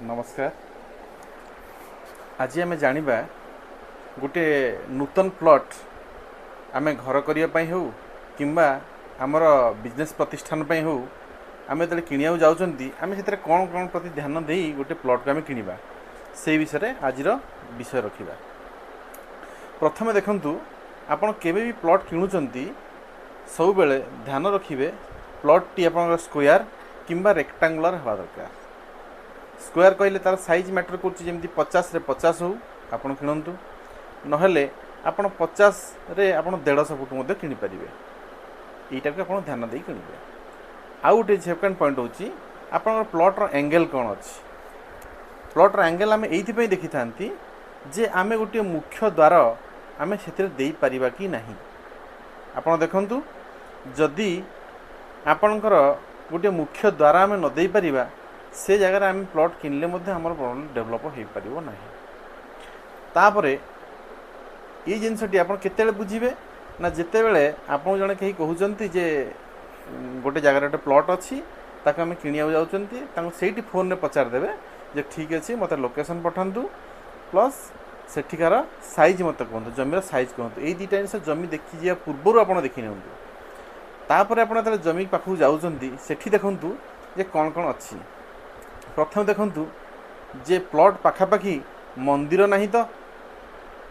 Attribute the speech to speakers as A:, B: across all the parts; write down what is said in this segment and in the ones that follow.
A: नमस्कार। आज आम जानिबा गोटे नूतन प्लॉट आम घर करने हो किंबा आमर बिजनेस प्रतिष्ठान हो आम जो किणा जाऊँगी आम से कौन कौन प्रति ध्यान दे गोटे प्लॉट को आम किणवा से विषय आज विषय रखा। प्रथम देखु आपण केवे भी प्लॉट किणुचंती सब बेले ध्यान रखिए प्लॉट टी आप स्क्वायर किंबा रेक्टांगुलर हवा दरकार। स्क्वायर कहले तार साइज मैटर करमती 50 रे 50 हो आपड़ किणतु नहेले आप 50 रे आप 150 फुट किपर यटा को आप ध्यान दे किणवे। आउ गोटे सेकेंड पॉइंट हूँ आप प्लॉटर एंगल कौन अच्छी। प्लॉटर एंगल आम ये देखी था जे आम गोटे मुख्य द्वार आम से पारिबा कि नहीं। आप देखु जदि आपणकर गोटे मुख्य द्वार आम न दे पारिबा से जगार आम प्लॉट किनले आमर डेभलप हो पार ना। तापरे ये जिनसटी आप केते बुझे ना जिते बड़े आप जड़े कहीं कहते जे गोटे जगार गोटे प्लॉट अच्छी ताको आम किणा जाऊँगी से फोन में पचारदेवे जे ठीक अच्छे मत लोकेशन पठातु प्लस सेठिकार साइज मत कहतु जमीर साइज कहतु ये दुटा जिन जमी देखी जा पूर्वर आप देखी नियंतु। तापर आप जमी पाखक जाऊँगी सेठी देखु जे कौन कौन अच्छी। प्रथम देखु जे प्लॉट पाखापाखि मंदिर नहीं तो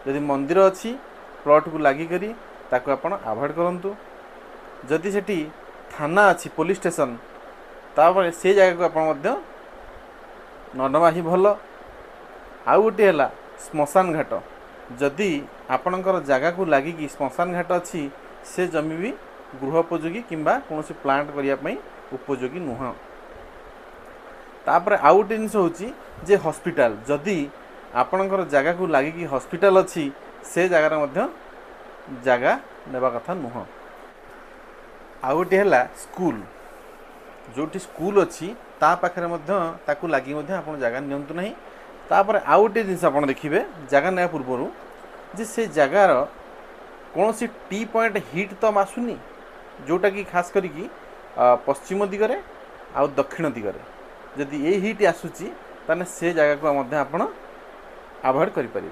A: यदि मंदिर अच्छी प्लॉट को लगिकी ताको आपण अवॉइड करंतु। जदि सेठी थाना अच्छी पुलिस स्टेशन तापर से जगह को आप नरमा ही भल। आउ गोटे है श्मशान घाट जदि आपणकर जगह को लगिकी श्मशान घाट अच्छी से जमी भी गृहोपयोगी किंबा कौन प्लांट करने उपयोगी नुह। तापर आउ गोटे जिन हूँ जे हॉस्पिटल जदि आपणकर जगह को लगिकी हॉस्पिटल अच्छी से जगार जगह नेबा कथा नुह। आउ गोटे है स्कूल जो स्कूल अच्छी ता पाखे ताकू लगी आप जगह नियंतु नहीं। तापर आउ गोटे जिन आप देखिए जगह ना पूर्वर जे से जगार कौन सी टी पॉइंट हिट तो आसुनी जोटा कि खास करी पश्चिम दिगरे आ दक्षिण दिगरे जदि ये हिट आसूची ताने से जगह को आप अवॉइड करें।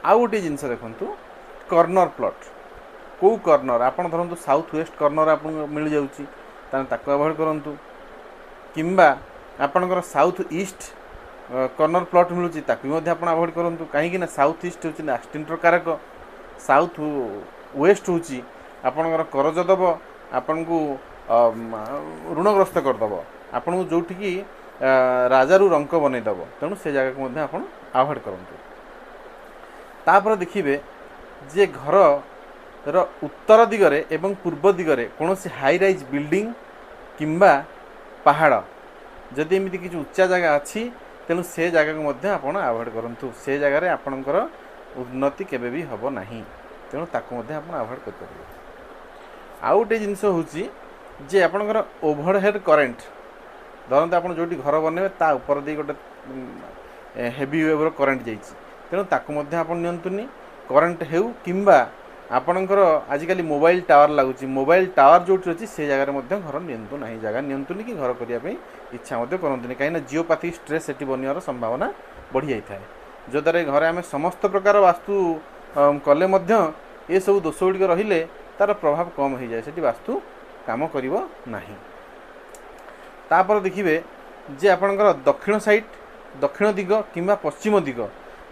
A: आउ गोटे जिनस देखु कॉर्नर प्लॉट कौ कॉर्नर आप धरतु साउथ वेस्ट कॉर्नर आप मिल जाऊँगी ताको अवॉइड करूँ किंबा आपणकर साउथ ईस्ट कॉर्नर प्लॉट मिलूँ ताकू आप अवॉइड करूँ कहीं साउथ ईस्ट हूँ एक्सीडेंटर कारक साउथ वेस्ट हूँ आपणकर करज दब आपण को ऋणग्रस्त करदब आपन को जोठिकी राजारू रंक बनईदेव तेणु से जगह को आप अवॉइड करूँ। तापर देखिए जे घर उत्तर दिगरे एवं पूर्व दिगरे कौन सी हाई राइज बिल्डिंग किंबा पहाड़ जदि एमती किसी उच्चा जगह अच्छी तेणु से जगह को आप अवॉइड करूँ। से जगह आपणकर उन्नति केबे भी हब नहीं तेणु ताको आप अवॉइड कर। आउ गोटे जिनस हूँ जे आपणकर ओभरहेड करेन्ट धरते आप जो घर बनइबे ता ऊपर दे गोटे हेवी वेवर करेन्ट जाइए तेणु ताकू आप नियंतुनी करेन्ट हेउ किंबा आपणकर आजिकल मोबाइल टावर लगुच मोबाइल टावर जो अच्छी से जगह घर नियंतु ना जगह नियंतुनी कि घर करने इच्छा करते कहीं जिओपैथिक स्ट्रेस से बनवार संभावना बढ़ी जाए था जो द्वारा घर आम समस्त प्रकार वास्तु कले ये सब दोष गुड़िक रहिले तार प्रभाव कम हो जाए से वास्तु काम करिवो नाही। तापर देखिए जे आपणकर दक्षिण साइड दक्षिण दिग किंबा पश्चिम दिग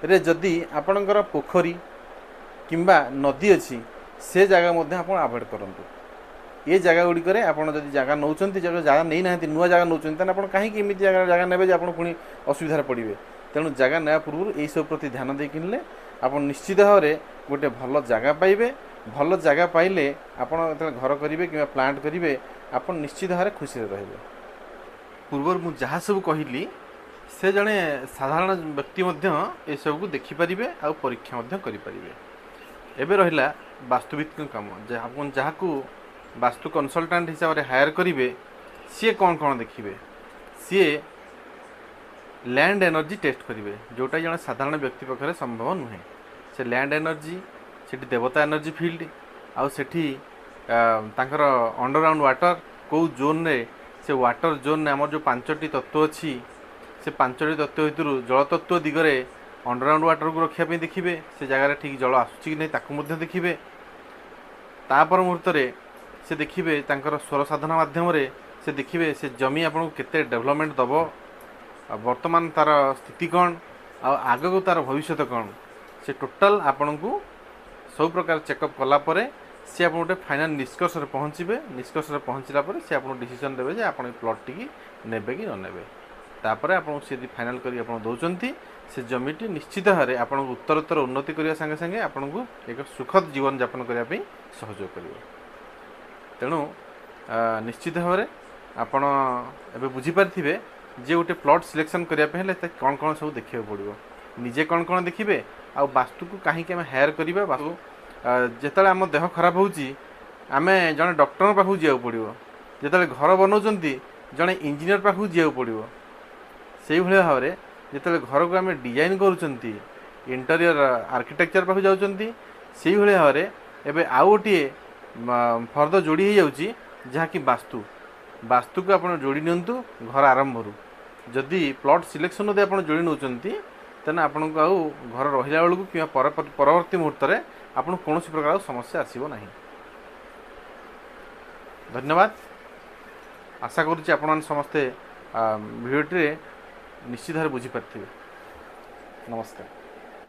A: रे जदि आपणकर पोखरी किंबा नदी अच्छी से जगह आप अवॉइड करूँ। ये जगह गुड़िक जब जगह नौ जगह नहीं ना नुआ जगह नौ आप कहीं एमती जगह ने आप पुणी असुविधा पड़े तेणु जगह ना पूर्व यही सब प्रति ध्यान दे किनले आप निश्चित भाव में गोटे भल जगह पाइबे। भल जगह पाइले आप घर करेंगे कि प्लांट करेंगे आप निश्चित भाव में खुशी रे। पूर्वर मु जहाँ सब कहली से जड़े साधारण व्यक्ति ये सब को देखिपारे आ परीक्षा करें। एबे रहिला वास्तुविद काम जहाँ को वास्तु कंसल्टेंट हिसाब से हायर करेंगे सी कौन कौन देखिए सी लैंड एनर्जी टेस्ट करेंगे जोटा जड़े साधारण व्यक्ति पाखे संभव नुहे। से लैंड एनर्जी से देवता एनर्जी फील्ड आउ सेठी तांकर अंडरग्राउंड वाटर कौ जोन रे से वाटर जोन आमर जो 5टी तत्व अच्छी से 5टी तत्व भितर जल तत्व दिगरे अंडरग्राउंड वाटर को रखापी देखिए से जगार ठीक जल आसूची कि नहीं ताकू देखिए तापर मुहूर्त से देखिए स्वर साधना माध्यम से देखिए से जमी आपको केते डेवलपमेंट दब वर्तमान तार स्थिति कौन आग को तार भविष्य कौन से टोटाल आपण को सब प्रकार चेकअप कलापर सी आप गोटे फाइनाल निष्कर्ष पहुँचे निष्कर्ष पहुँचला से आप डिसीजन देवे आप प्लॉट टी नेबे कि ननेबे तापर आपको सी फाइनाल कर दौरान से जमीटी निश्चित भाव में आपको उत्तरोत्तर उन्नति करने संगे संगे आपन को एक सुखद जीवन यापन करने सहयोग कर तेणु निश्चित भाव में आपण एवं बुझीपारे जे गोटे प्लॉट सिलेक्शन करने कौन कौन सब देखा पड़ो निजे कौन कौन देखिए आ वास्तु को कहीं हायर करवा वास्तु जिते आम देह खराब होमें जड़े डॉक्टर पाखक जा पड़ो जिते घर बनाऊँ जड़े इंजीनियर पाखक जा पड़ो से भाव में जिते घर को आम डिजाइन करुँच इंटेरियर आर्किटेक्चर पाखक जाऊँच से भाव में एवं आउ गोटे फर्दर जोड़ी हो जहाँकि वास्तु वास्तु को आप जोड़ी नियंतु घर आरंभ जदि प्लॉट सिलेक्शन यदि आप जोड़ी नौ तेना आपन को आउ घर रहा बेलू कि परवर्ती मुहूर्त में आपको कौन प्रकार समस्या आसब ना धन्यवाद आशा करुच्ची आपण समस्ते भिडियोटी निश्चित भाव बुझीपारे नमस्कार।